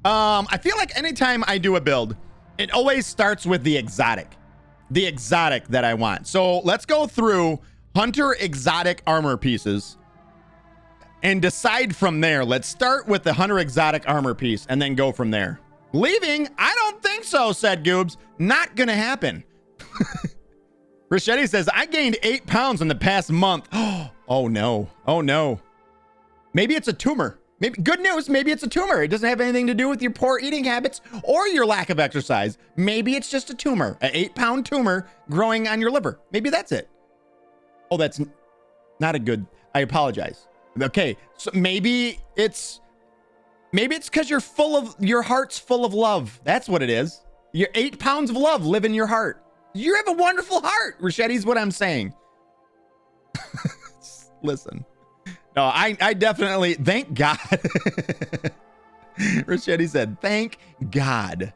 I feel like anytime I do a build, it always starts with the exotic that I want. So let's go through Hunter exotic armor pieces and decide from there. Let's start with the Hunter exotic armor piece and then go from there. Leaving? I don't think so, said Goobs. Not gonna happen. Richetti says, I gained 8 pounds in the past month. Oh no. Oh no. Maybe it's a tumor. Maybe good news, maybe it's a tumor. It doesn't have anything to do with your poor eating habits or your lack of exercise. Maybe it's just a tumor, an 8-pound tumor growing on your liver. Maybe that's it. Oh, that's not a good, I apologize. Okay, so maybe it's because your heart's full of love. That's what it is. Your 8 pounds of love live in your heart. You have a wonderful heart, Richetti's what I'm saying. Listen. No, I definitely, thank God. Richetti said, thank God.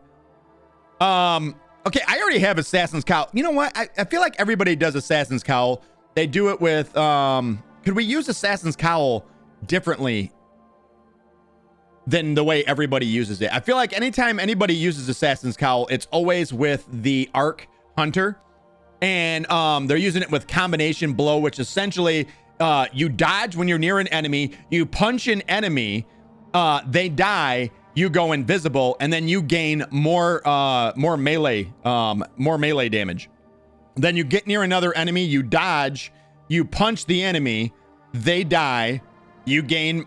Okay, I already have Assassin's Cowl. You know what? I feel like everybody does Assassin's Cowl. They do it with, could we use Assassin's Cowl differently than the way everybody uses it? I feel like anytime anybody uses Assassin's Cowl, it's always with the Arc Hunter. And they're using it with combination blow, which essentially you dodge when you're near an enemy, you punch an enemy, they die, you go invisible, and then you gain more melee damage. Then you get near another enemy, you dodge, you punch the enemy, they die, you gain,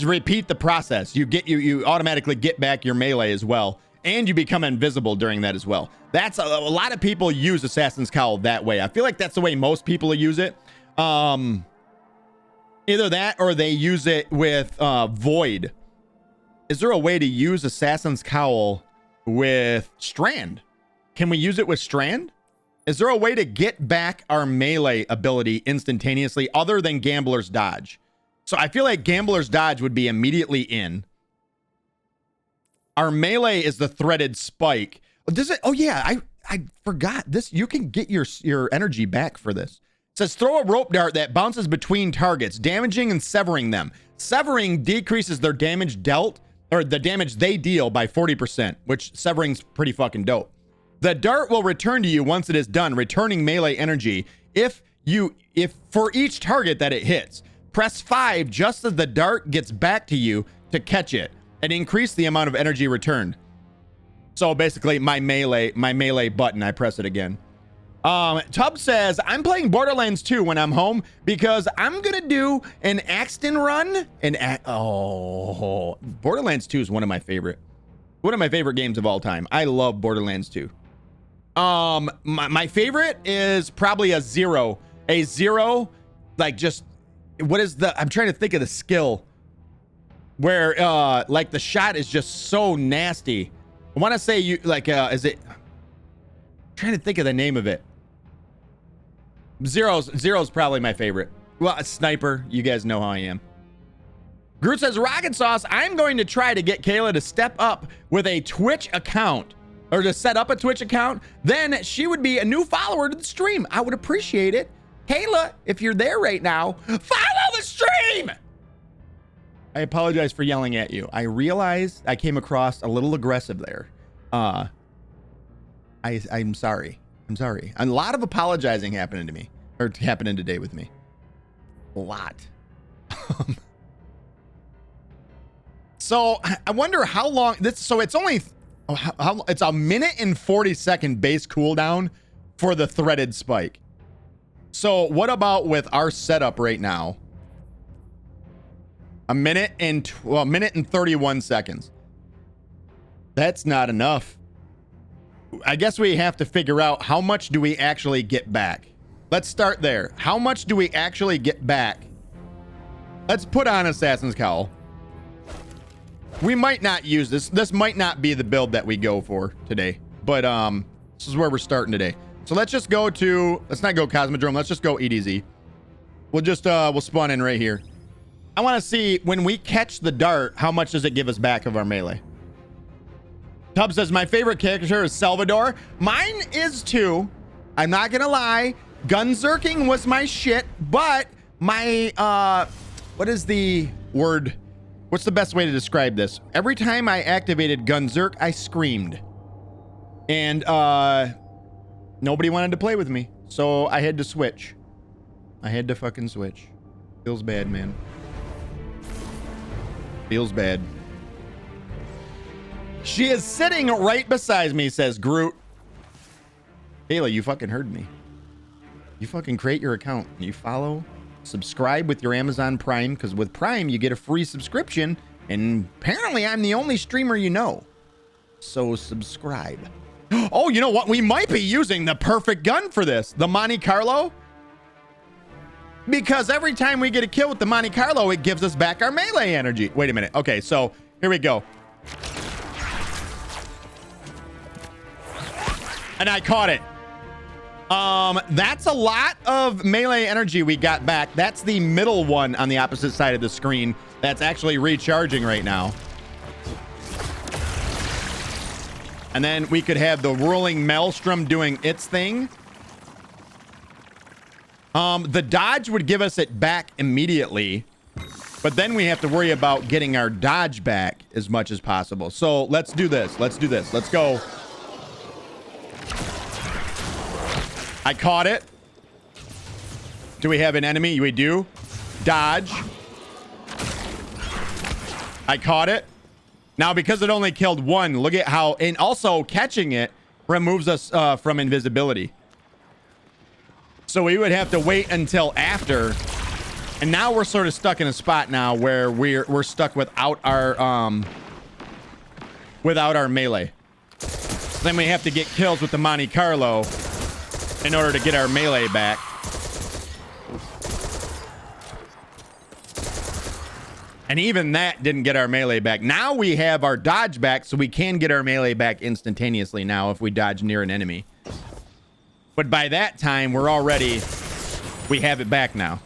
repeat the process. You automatically get back your melee as well, and you become invisible during that as well. That's a lot of people use Assassin's Cowl that way. I feel like that's the way most people use it. Either that or they use it with Void. Is there a way to use Assassin's Cowl with Strand? Can we use it with Strand? Is there a way to get back our melee ability instantaneously other than Gambler's Dodge? So I feel like Gambler's Dodge would be immediately in. Our melee is the Threaded Spike. Does it? Oh yeah, I forgot this. You can get your energy back for this. It says throw a rope dart that bounces between targets, damaging and severing them. Severing decreases their damage dealt, or the damage they deal, by 40%, which severing's pretty fucking dope. The dart will return to you once it is done, returning melee energy. If for each target that it hits, press 5 just as the dart gets back to you to catch it and increase the amount of energy returned. So basically my melee button, I press it again. Tub says, I'm playing Borderlands 2 when I'm home because I'm gonna do an Axton run. Borderlands 2 is one of my favorite games of all time. I love Borderlands 2. My favorite is probably a zero, like just, what is I'm trying to think of the skill where, like the shot is just so nasty. I want to say is it, I'm trying to think of the name of it. Zero's probably my favorite. Well, a sniper, you guys know how I am. Groot says, Rockitsauce, I'm going to try to get Kayla to step up with a Twitch account, or to set up a Twitch account. Then she would be a new follower to the stream. I would appreciate it. Kayla, if you're there right now, follow the stream. I apologize for yelling at you. I realized I came across a little aggressive there. I'm sorry. I'm sorry. A lot of apologizing happening today with me. A lot. So I wonder how long this. So it's only it's a minute and 40-second base cooldown for the Threaded Spike. So what about with our setup right now? A minute and 31 seconds. That's not enough. I guess we have to figure out how much do we actually get back. Let's start there. How much do we actually get back? Let's put on Assassin's Cowl. We might not use this. This might not be the build that we go for today, but this is where we're starting today. So let's just go to, let's not go Cosmodrome. Let's just go EDZ. We'll just, we'll spawn in right here. I want to see when we catch the dart, how much does it give us back of our melee? Tub says, my favorite character is Salvador. Mine is too. I'm not going to lie. Gunzerking was my shit, but my, what is the word What's the best way to describe this? Every time I activated Gunzerk, I screamed. And nobody wanted to play with me. So I had to switch. I had to fucking switch. Feels bad, man. Feels bad. She is sitting right beside me, says Groot. Kayla, you fucking heard me. You fucking create your account. You follow, subscribe with your Amazon Prime, because with Prime, you get a free subscription, and apparently I'm the only streamer you know. So subscribe. Oh, you know what? We might be using the perfect gun for this. The Monte Carlo. Because every time we get a kill with the Monte Carlo, it gives us back our melee energy. Wait a minute. Okay, so here we go. And I caught it. That's a lot of melee energy we got back. That's the middle one on the opposite side of the screen. That's actually recharging right now. And then we could have the whirling maelstrom doing its thing. The dodge would give us it back immediately, but then we have to worry about getting our dodge back as much as possible. So let's do this. Let's do this. Let's go. I caught it. Do we have an enemy? We do. Dodge. I caught it. Now, because it only killed one, look at how, and also catching it removes us from invisibility. So we would have to wait until after. And now we're sort of stuck in a spot now where we're stuck without our melee. So then we have to get kills with the Monte Carlo in order to get our melee back. And even that didn't get our melee back. Now we have our dodge back, so we can get our melee back instantaneously now if we dodge near an enemy. But by that time, we have it back now.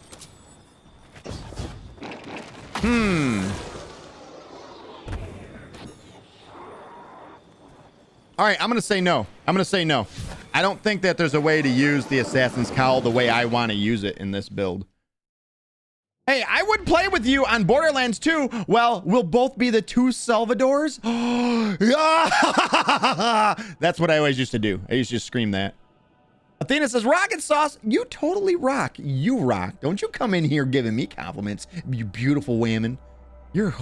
All right, I'm going to say no. I'm going to say no. I don't think that there's a way to use the Assassin's Cowl the way I want to use it in this build. Hey, I would play with you on Borderlands 2. Well, we'll both be the two Salvadors. That's what I always used to do. I used to just scream that. Athena says, Rockitsauce, you totally rock. You rock. Don't you come in here giving me compliments, you beautiful woman. You're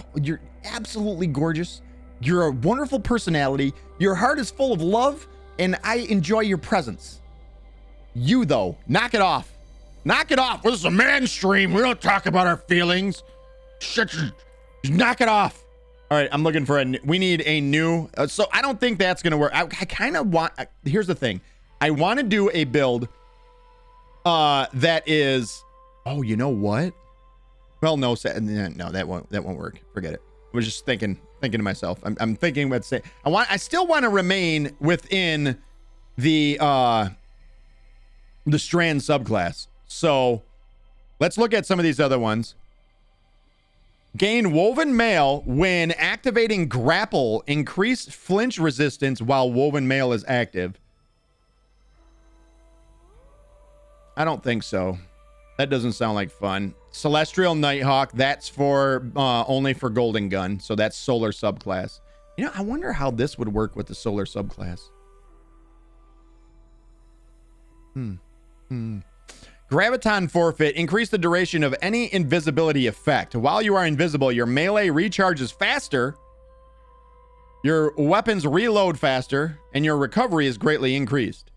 absolutely gorgeous. You're a wonderful personality. Your heart is full of love, and I enjoy your presence. You, though, knock it off. Knock it off. This is a man stream. We don't talk about our feelings. Shut your, knock it off. All right, I'm looking for we need a new, so I don't think that's going to work. I kind of want, here's the thing. I want to do a build that is, oh, you know what? Well, no, that won't work. Forget it. I was just thinking to myself. I'm thinking what to say. I still want to remain within the Strand subclass. So let's look at some of these other ones. Gain woven mail when activating grapple. Increase flinch resistance while woven mail is active. I don't think so. That doesn't sound like fun. Celestial Nighthawk, that's for only for Golden Gun. So that's solar subclass. You know, I wonder how this would work with the solar subclass. Graviton Forfeit. Increase the duration of any invisibility effect. While you are invisible, your melee recharges faster, your weapons reload faster, and your recovery is greatly increased.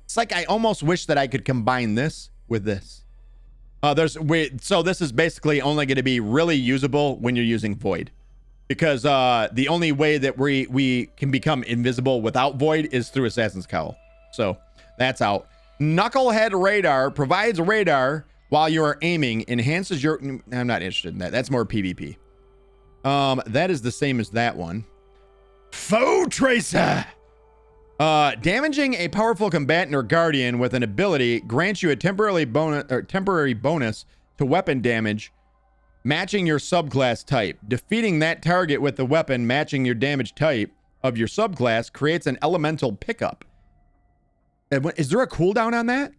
It's like I almost wish that I could combine this with this. So this is basically only going to be really usable when you're using Void. Because the only way that we can become invisible without Void is through Assassin's Cowl. So that's out. Knucklehead Radar provides radar while you are aiming, enhances your... I'm not interested in that. That's more PvP. That is the same as that one. Foe Tracer! Damaging a powerful combatant or guardian with an ability grants you a temporary bonus to weapon damage matching your subclass type. Defeating that target with the weapon matching your damage type of your subclass creates an elemental pickup. Is there a cooldown on that?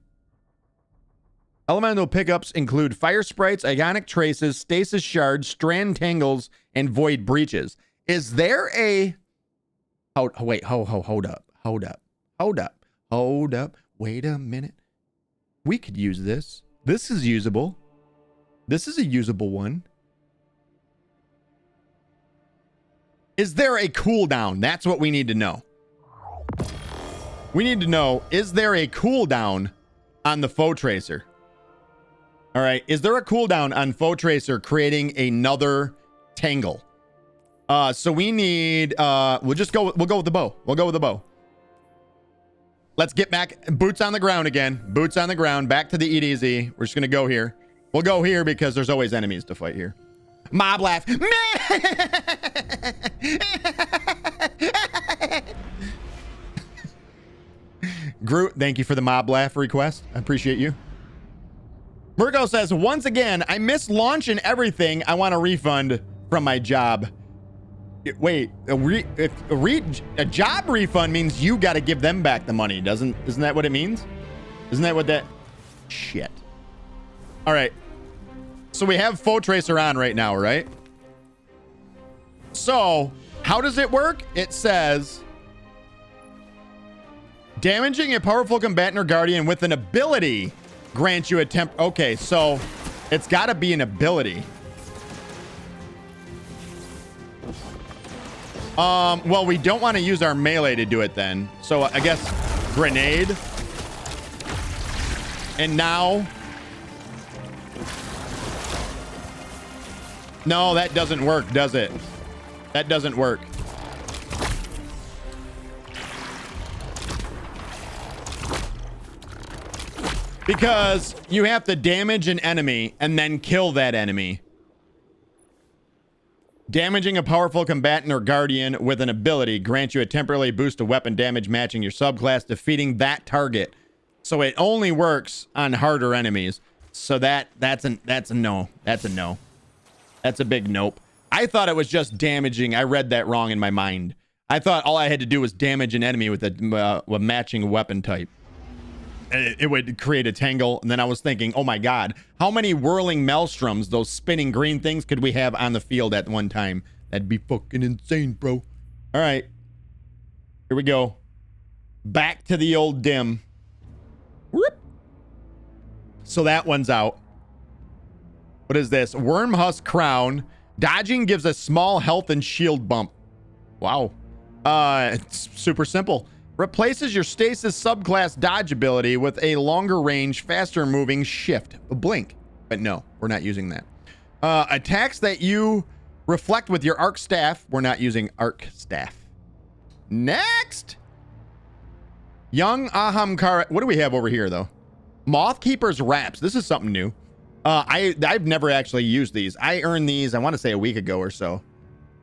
Elemental pickups include fire sprites, ionic traces, stasis shards, strand tangles, and void breaches. Is there a... hold up. Wait a minute. We could use this. This is usable. This is a usable one. Is there a cooldown? That's what we need to know. We need to know, is there a cooldown on the foe tracer? All right, is there a cooldown on foe tracer creating another tangle? So we need, we'll go with the bow. We'll go with the bow. Let's get back, boots on the ground again. Boots on the ground, back to the EDZ. We're just gonna go here. We'll go here because there's always enemies to fight here. Mob laugh. Groot, thank you for the mob laugh request. I appreciate you. Murgo says, once again, I missed launch and everything. I want a refund from my job. Wait, a job refund means you got to give them back the money. Isn't that what it means? Isn't that what that... Shit. All right. So we have foe tracer on right now, right? So how does it work? It says... damaging a powerful combatant or guardian with an ability grants you a temp... Okay, so it's got to be an ability. Well, we don't want to use our melee to do it then. So I guess grenade. And now... No, that doesn't work, does it? That doesn't work. Because you have to damage an enemy and then kill that enemy. Damaging a powerful combatant or guardian with an ability grants you a temporary boost to weapon damage matching your subclass, defeating that target. So it only works on harder enemies. So that's a no. That's a no. That's a big nope. I thought it was just damaging. I read that wrong in my mind. I thought all I had to do was damage an enemy with a matching weapon type. It would create a tangle. And then I was thinking, oh my God, how many whirling maelstroms, those spinning green things, could we have on the field at one time? That'd be fucking insane, bro. All right. Here we go. Back to the old dim. Whoop. So that one's out. What is this? Worm Husk Crown. Dodging gives a small health and shield bump. Wow. It's super simple. Replaces your stasis subclass dodge ability with a longer range, faster moving shift. A blink. But no, we're not using that. Attacks that you reflect with your arc staff. We're not using arc staff. Next. Young Ahamkara. What do we have over here, though? Mothkeeper's Wraps. This is something new. I've never actually used these. I earned these, I want to say a week ago or so.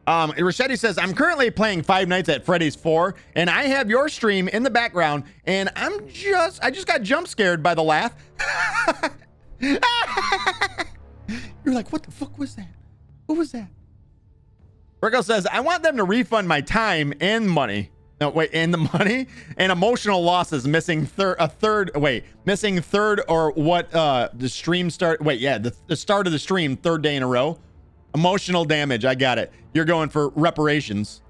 Rossetti says, I'm currently playing Five Nights at Freddy's 4, and I have your stream in the background, and I just got jump scared by the laugh. You're like, what the fuck was that? What was that? Rico says, I want them to refund my time and money. No, wait, and the money and emotional losses, missing third or what, the stream start. Wait, yeah, the start of the stream, third day in a row. Emotional damage. I got it. You're going for reparations.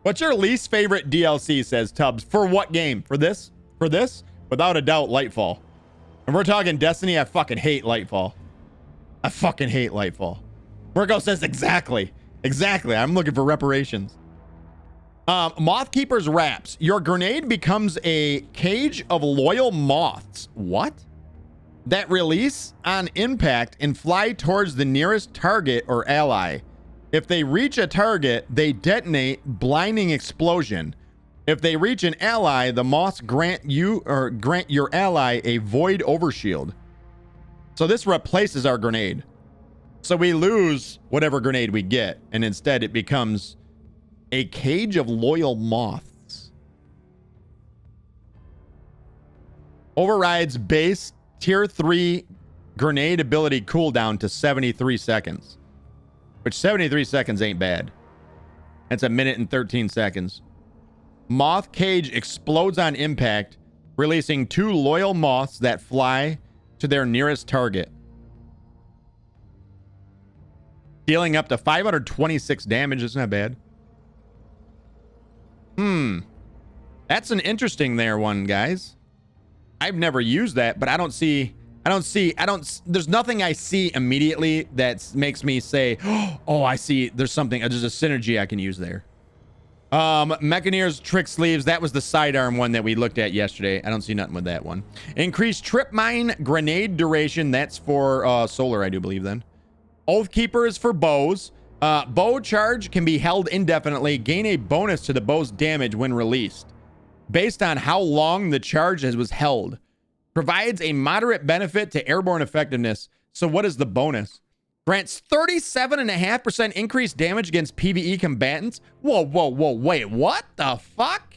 What's your least favorite DLC, says Tubbs. For what game? For this? For this? Without a doubt, Lightfall. If we're talking Destiny, I fucking hate Lightfall. I fucking hate Lightfall. Virgo says exactly. Exactly. I'm looking for reparations. Mothkeeper's Wraps. Your grenade becomes a cage of loyal moths. What? That release on impact and fly towards the nearest target or ally. If they reach a target, they detonate blinding explosion. If they reach an ally, the moths grant your ally a void overshield. So this replaces our grenade. So we lose whatever grenade we get, and instead it becomes a cage of loyal moths. Overrides base tier 3 grenade ability cooldown to 73 seconds. Which 73 seconds ain't bad. That's a minute and 13 seconds. Moth cage explodes on impact, releasing 2 loyal moths that fly to their nearest target, dealing up to 526 damage. Isn't that bad? That's an interesting there one, guys. I've never used that, but there's nothing I see immediately that makes me say, oh, I see there's a synergy I can use there. Mechaneer's trick sleeves, that was the sidearm one that we looked at yesterday. I don't see nothing with that one. Increased trip mine grenade duration, that's for solar, I do believe then. Oathkeeper is for bows. Bow charge can be held indefinitely. Gain a bonus to the bow's damage when released, based on how long the charge was held. Provides a moderate benefit to airborne effectiveness. So what is the bonus? Grants 37.5% increased damage against PvE combatants. Whoa, wait, what the fuck?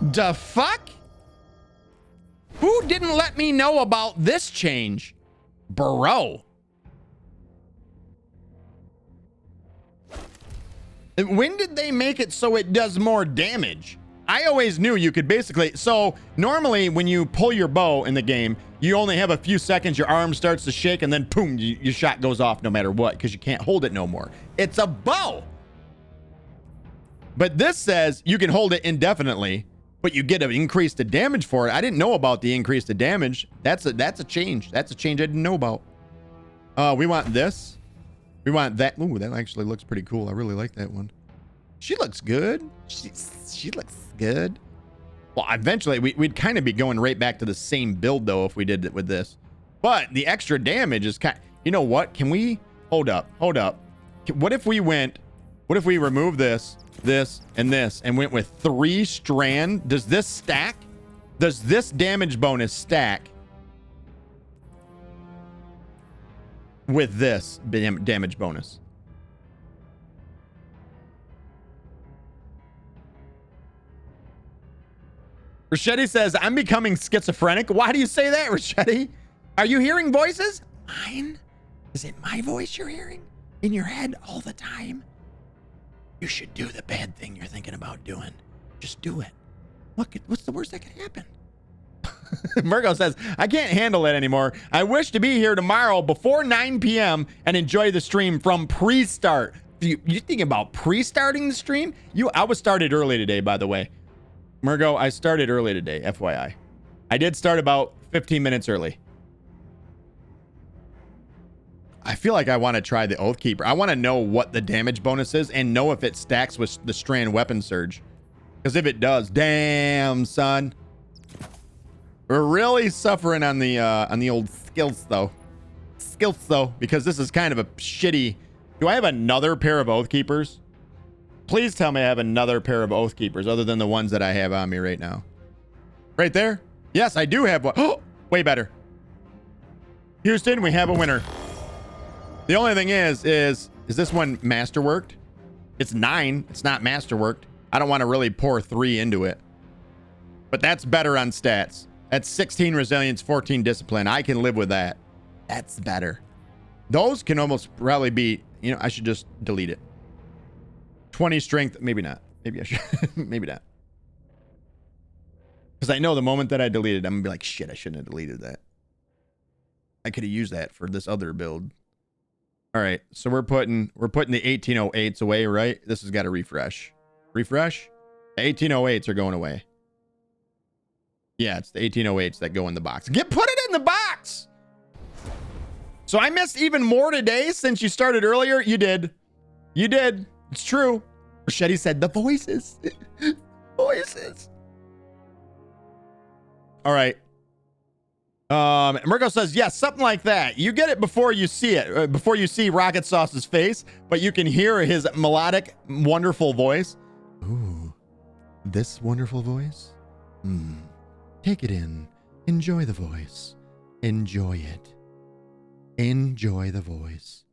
The fuck? Who didn't let me know about this change? Bro. When did they make it so it does more damage? I always knew you could basically... So, normally when you pull your bow in the game, you only have a few seconds, your arm starts to shake, and then boom, your shot goes off no matter what, because you can't hold it no more. It's a bow! But this says you can hold it indefinitely, but you get an increase to damage for it. I didn't know about the increase to damage. That's a change. That's a change I didn't know about. We want this. We want that. Ooh, that actually looks pretty cool. I really like that one. She looks good. She looks good. Well, eventually we'd kind of be going right back to the same build though if we did it with this. But the extra damage is kind. You know what? Can we hold up? What if we remove this, and this, and went with 3 strand? Does this stack? Does this damage bonus stack with this damage bonus? Rachetti says, I'm becoming schizophrenic. Why do you say that, Rachetti? Are you hearing voices? Mine? Is it my voice you're hearing in your head all the time? You should do the bad thing you're thinking about doing. Just do it. Look, what's the worst that could happen? Murgo says, I can't handle it anymore. I wish to be here tomorrow before 9 p.m. and enjoy the stream from pre-start. You thinking about pre-starting the stream? I was started early today, by the way. Murgo, I started early today, FYI. I did start about 15 minutes early. I feel like I want to try the Oathkeeper. I want to know what the damage bonus is and know if it stacks with the Strand Weapon Surge. Because if it does, damn, son. We're really suffering on the old skills, though. Because this is kind of a shitty... Do I have another pair of Oathkeepers? Please tell me I have another pair of Oathkeepers other than the ones that I have on me right now. Right there? Yes, I do have one. Oh, way better. Houston, we have a winner. The only thing is this one masterworked? It's 9. It's not masterworked. I don't want to really pour 3 into it. But that's better on stats. That's 16 resilience, 14 discipline. I can live with that. That's better. Those can almost probably be, I should just delete it. 20 strength, maybe not. Maybe I should. Maybe not. Because I know the moment that I delete it, I'm gonna be like, shit, I shouldn't have deleted that. I could have used that for this other build. All right, so we're putting the 1808s away, right? This has got to refresh. Refresh? The 1808s are going away. Yeah, it's the 1808s that go in the box. Put it in the box! So I missed even more today since you started earlier? You did. You did. It's true. Rachetti said the voices. Voices. All right. Mirko says, yes, something like that. You get it before you see it, before you see Rockitsauce's face, but you can hear his melodic, wonderful voice. Ooh, this wonderful voice? Take it in. Enjoy the voice. Enjoy it. Enjoy the voice.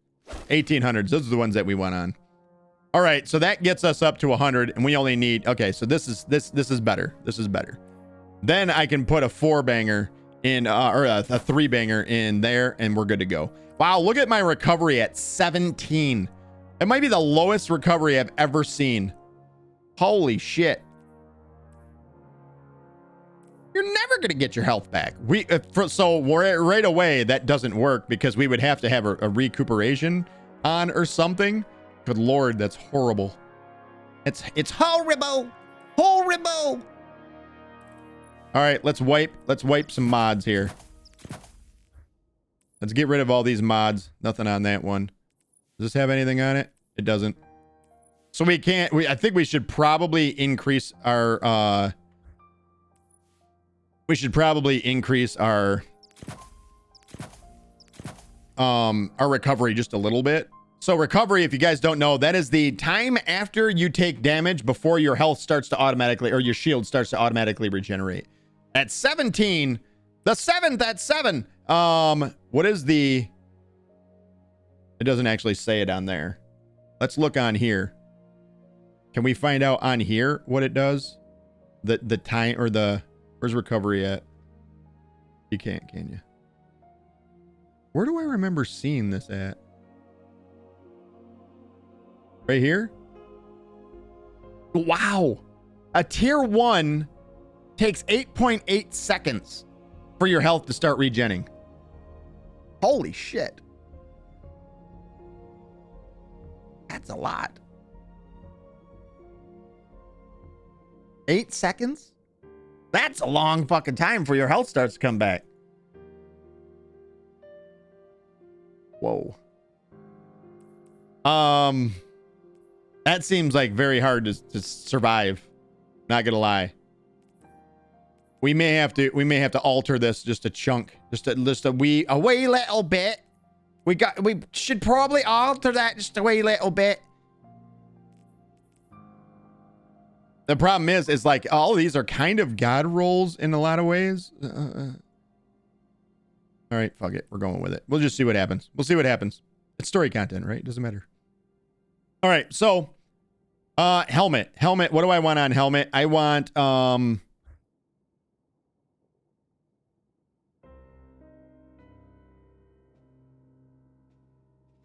1800s. Those are the ones that we went on. All right, so that gets us up to 100, and we only need... Okay, so this is better. This is better. Then I can put a 4-banger in, or a 3-banger in there, and we're good to go. Wow, look at my recovery at 17. It might be the lowest recovery I've ever seen. Holy shit. you're never going to get your health back. So we're right away, that doesn't work because we would have to have a recuperation on or something. Good Lord, that's horrible. It's horrible. Horrible. All right, let's wipe some mods here. Let's get rid of all these mods. Nothing on that one. Does this have anything on it? It doesn't. So we can't, I think we should probably increase our, our recovery just a little bit. So recovery, if you guys don't know, that is the time after you take damage before your health starts to automatically, or your shield starts to automatically regenerate. At 17, the 7th at 7. What is the, it doesn't actually say it on there. Let's look on here. Can we find out on here what it does? The time, or the, where's recovery at? You can't, can you? Where do I remember seeing this at? Right here? Wow. A tier 1 takes 8.8 seconds for your health to start regenning. Holy shit. That's a lot. 8 seconds? That's a long fucking time for your health starts to come back. Whoa. That seems like very hard to survive. Not gonna lie. We may have to alter this just a chunk, just a wee little bit. We should probably alter that just a wee little bit. The problem is like all of these are kind of god rolls in a lot of ways. All right, fuck it. We're going with it. We'll just see what happens. We'll see what happens. It's story content, right? Doesn't matter. All right, so helmet. What do I want on helmet? I want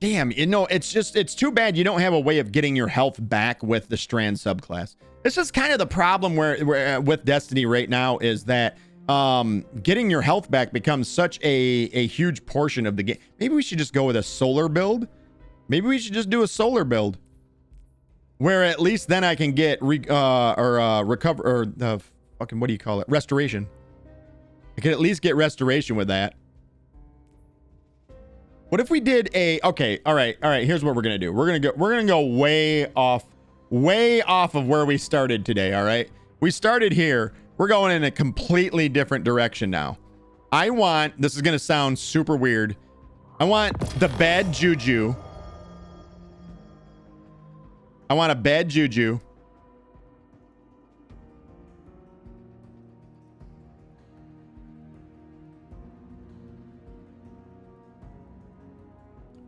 damn, you know, it's too bad you don't have a way of getting your health back with the Strand subclass. It's just kind of the problem where with Destiny right now is that getting your health back becomes such a huge portion of the game. Maybe we should just go with a solar build. Maybe we should just do a solar build where at least then I can get recover, or the fucking, what do you call it? Restoration. I can at least get restoration with that. What if we did a, okay, all right, here's what we're gonna do. We're gonna go way off of where we started today. All right, we started here. We're going in a completely different direction now. I want, this is gonna sound super weird, I want the bad juju. I want a bad juju.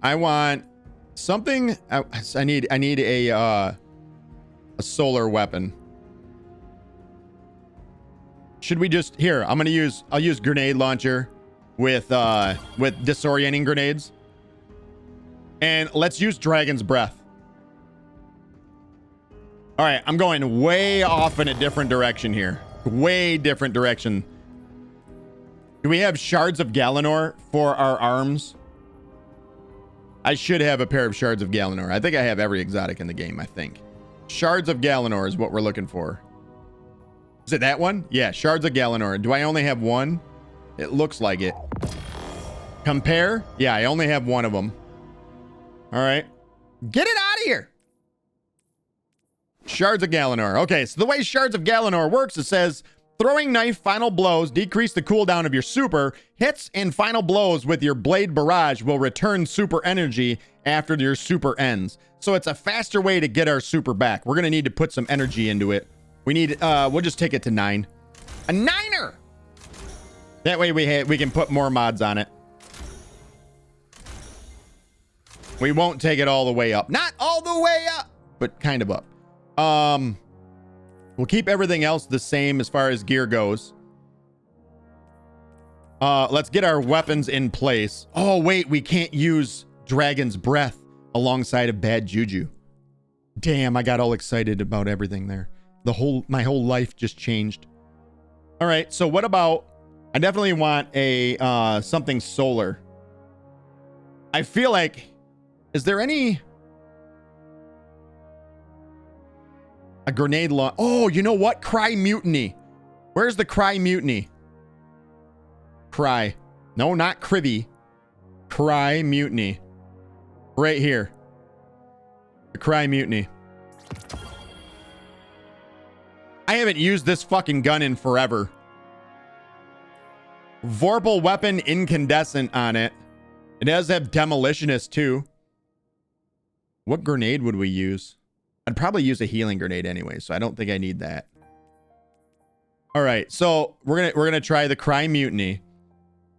I want something. I need a solar weapon. Should we just, here, I'll use grenade launcher with disorienting grenades. And let's use Dragon's Breath. All right, I'm going way off in a different direction here. Way different direction. Do we have Shards of Galanor for our arms? I should have a pair of Shards of Galanor. I think I have every exotic in the game, I think. Shards of Galanor is what we're looking for. Is it that one? Yeah, Shards of Galanor. Do I only have one? It looks like it. Compare? Yeah, I only have one of them. All right. Get it out of here. Shards of Galanor. Okay, so the way Shards of Galanor works, it says, throwing knife final blows decrease the cooldown of your super. Hits and final blows with your blade barrage will return super energy after your super ends. So it's a faster way to get our super back. We're going to need to put some energy into it. We need, we'll just take it to 9. A 9er! That way we can put more mods on it. We won't take it all the way up. Not all the way up, but kind of up. We'll keep everything else the same as far as gear goes. Let's get our weapons in place. Oh, wait, we can't use Dragon's Breath alongside of Bad Juju. Damn, I got all excited about everything there. My whole life just changed. All right, so what about, I definitely want a something solar. I feel like, is there a grenade launch? Oh, you know what? Cry mutiny. Where's the cry mutiny? Cry. No, not Crivy. Cry mutiny. Right here. The cry mutiny. I haven't used this fucking gun in forever. Vorpal weapon incandescent on it. It does have demolitionist too. What grenade would we use? I'd probably use a healing grenade anyway, so I don't think I need that. All right, so we're gonna try the cry mutiny,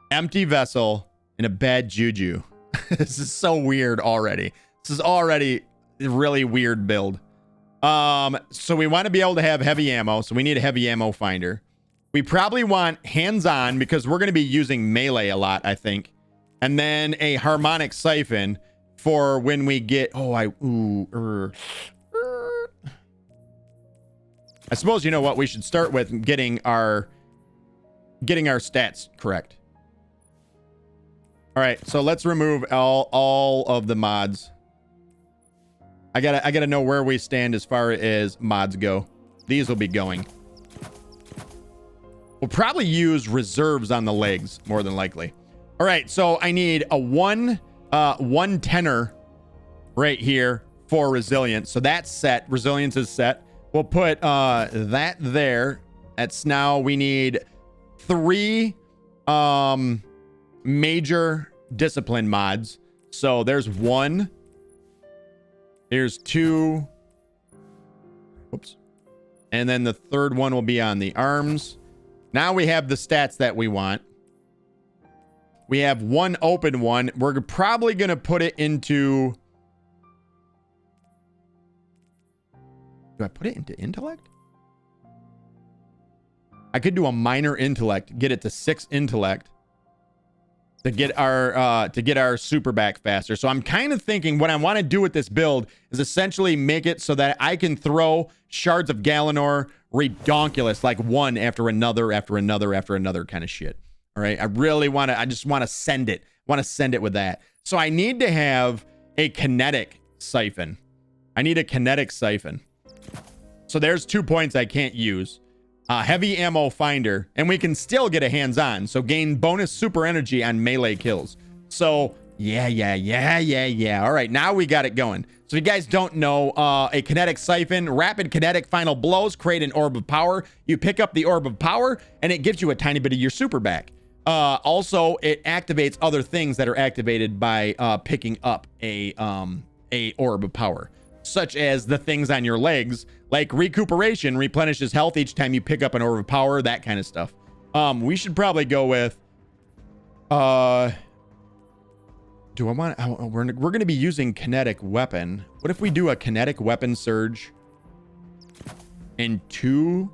empty vessel, and a bad juju. This is so weird already. This is already a really weird build. So we want to be able to have heavy ammo, so we need a heavy ammo finder. We probably want hands-on because we're going to be using melee a lot, I think. And then a harmonic siphon for when we get... Oh, I suppose, you know what? We should start with getting our stats correct. All right, so let's remove all of the mods. I gotta know where we stand as far as mods go. These will be going. We'll probably use reserves on the legs, more than likely. All right, so I need a one tenor right here for resilience. So that's set. Resilience is set. We'll put that there. That's now we need 3 major discipline mods. So there's 1. Here's 2. Whoops. And then the third one will be on the arms. Now we have the stats that we want. We have 1 open one. We're probably going to put it into... Do I put it into intellect? I could do a minor intellect, get it to 6 intellect to get our super back faster. So I'm kind of thinking what I want to do with this build is essentially make it so that I can throw shards of Galanor redonkulous, like one after another after another after another kind of shit. All right, I just want to send it. With that. So I need to have a kinetic siphon. I need a kinetic siphon. So there's 2 points I can't use. Heavy ammo finder, and we can still get a hands-on. So gain bonus super energy on melee kills. So yeah. All right, now we got it going. So if you guys don't know, a kinetic siphon, rapid kinetic final blows, create an orb of power. You pick up the orb of power, and it gives you a tiny bit of your super back. Also, it activates other things that are activated by picking up a orb of power, such as the things on your legs, like recuperation replenishes health each time you pick up an orb of power, that kind of stuff. We should probably go with we're going to be using kinetic weapon. What if we do a kinetic weapon surge and 2?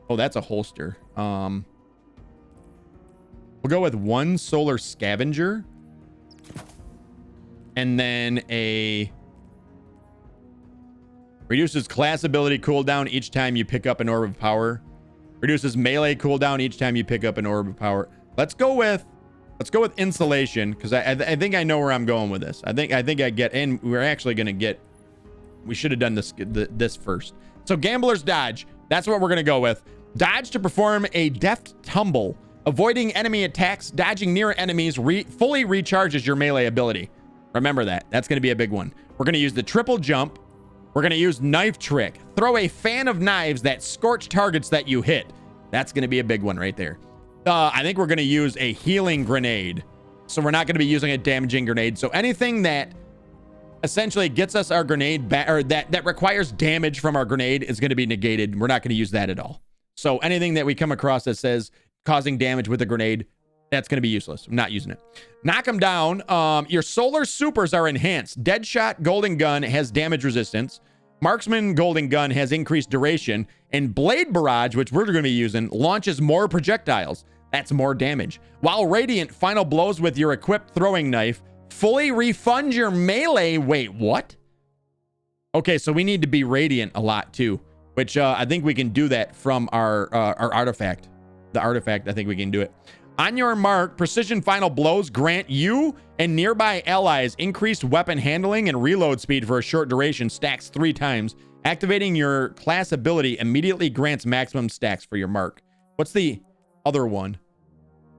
Oh, that's a holster. We'll go with 1 solar scavenger and then a reduces class ability cooldown each time you pick up an orb of power. Reduces melee cooldown each time you pick up an orb of power. Let's go with insulation, because I think I know where I'm going with this. I think I get, and we're actually going to get, we should have done this first. So Gambler's Dodge, that's what we're going to go with. Dodge to perform a deft tumble. Avoiding enemy attacks, dodging near enemies fully recharges your melee ability. Remember that. That's going to be a big one. We're going to use the triple jump. We're going to use knife trick. Throw a fan of knives that scorch targets that you hit. That's going to be a big one right there. I think we're going to use a healing grenade. So we're not going to be using a damaging grenade. So anything that essentially gets us our grenade back, or that requires damage from our grenade, is going to be negated. We're not going to use that at all. So anything that we come across that says causing damage with a grenade, that's going to be useless. I'm not using it. Knock them down. Your solar supers are enhanced. Deadshot Golden Gun has damage resistance. Marksman Golden Gun has increased duration. And Blade Barrage, which we're going to be using, launches more projectiles. That's more damage. While Radiant final blows with your equipped throwing knife, fully refund your melee. Wait, what? Okay, so we need to be Radiant a lot too. which I think we can do that from our artifact. The artifact, I think we can do it. On your mark, precision final blows grant you and nearby allies increased weapon handling and reload speed for a short duration, stacks 3 times. Activating your class ability immediately grants maximum stacks for your mark. What's the other one?